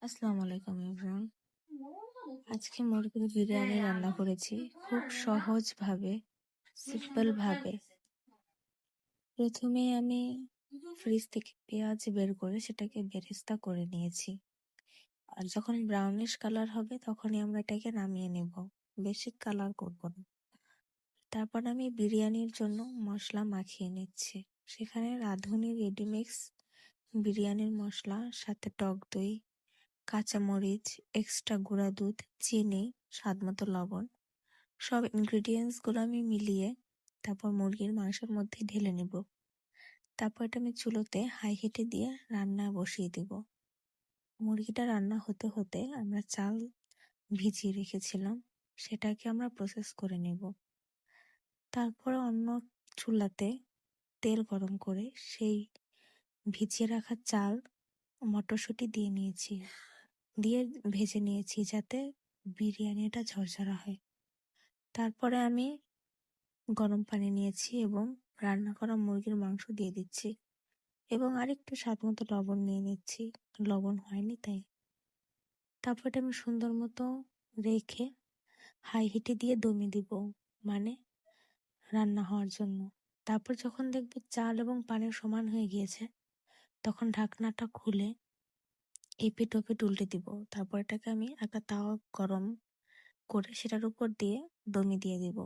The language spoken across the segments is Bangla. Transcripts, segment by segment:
আসসালামু আলাইকুম এভরিওয়ান। আজকে মুরগির বিরিয়ানি রান্না করেছি খুব সহজভাবে, সিম্পল ভাবে। প্রথমে আমি ফ্রিজ থেকে পেঁয়াজ বের করে সেটাকে বেরেস্তা করে নিয়েছি। আর যখন ব্রাউনিশ কালার হবে তখনই আমরা এটাকে নামিয়ে নেব, বেশি কালার করব না। তারপর আমি বিরিয়ানির জন্য মশলা মাখিয়ে নিচ্ছি। সেখানে রাঁধুনি রেডিমিক্স বিরিয়ানির মশলা, সাথে টক দই, কাঁচামরিচ, এক্সট্রা গুঁড়া দুধ, চিনি, স্বাদমতো লবণ, সব ইনগ্রিডিয়েন্টসগুলো আমি মিলিয়ে তারপর মুরগির মাংসের মধ্যে ঢেলে নিব। তারপর এটা আমি চুলোতে হাই হিটে দিয়ে রান্না বসিয়ে দিব। মুরগিটা রান্না হতে হতে আমরা চাল ভিজিয়ে রেখেছিলাম, সেটাকে আমরা প্রসেস করে নেব। তারপরে অন্য চুলাতে তেল গরম করে সেই ভিজিয়ে রাখা চাল, মটরশুঁটি দিয়ে নিয়েছি, দিয়ে ভেজে নিয়েছি যাতে বিরিয়ানিটা ঝরঝরা হয়। তারপরে আমি গরম পানি নিয়েছি এবং রান্না করা মুরগির মাংস দিয়ে দিচ্ছি এবং আরেকটু স্বাদ মতো লবণ নিয়ে নিচ্ছি, লবণ হয়নি তাই। তারপর এটা আমি সুন্দর মতো রেখে হাই হিটে দিয়ে দমে দিব, মানে রান্না হওয়ার জন্য। তারপর যখন দেখবো চাল এবং পানি সমান হয়ে গিয়েছে তখন ঢাকনাটা খুলে এপিট ওপিট উল্টে দিব। তারপর এটাকে আমি একটা তাওয়া গরম করে সেটার উপর দিয়ে দমে দিয়ে দিব।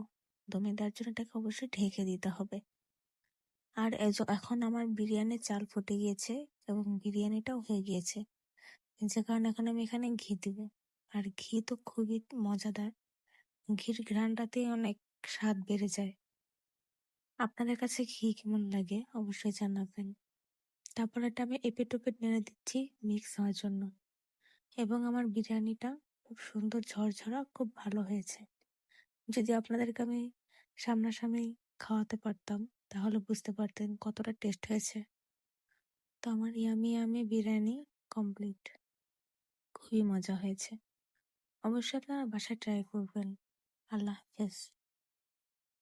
দমে দেওয়ার জন্য এটাকে অবশ্যই ঢেকে দিতে হবে। আর এখন আমার বিরিয়ানির চাল ফুটে গিয়েছে এবং বিরিয়ানিটাও হয়ে গিয়েছে, যে কারণে এখন আমি এখানে ঘি দিব। আর ঘি তো খুবই মজাদার, ঘির ঘ্রাণটাতে অনেক স্বাদ বেড়ে যায়। আপনাদের কাছে ঘি কেমন লাগে অবশ্যই জানাবেন। তারপর এটা আমি এপিট ওপিট নেড়ে দিচ্ছি মিক্স হওয়ার জন্য, এবং আমার বিরিয়ানিটা খুব সুন্দর ঝরঝরা, খুব ভালো হয়েছে। যদি আপনাদেরকে আমি সামনাসামনি খাওয়াতে পারতাম তাহলে বুঝতে পারতেন কতটা টেস্ট হয়েছে। তো আমার ইয়ামি ইয়ামি বিরিয়ানি কমপ্লিট, খুবই মজা হয়েছে। অবশ্যই আপনারা বাসায় ট্রাই করবেন। আল্লাহ হাফেজ।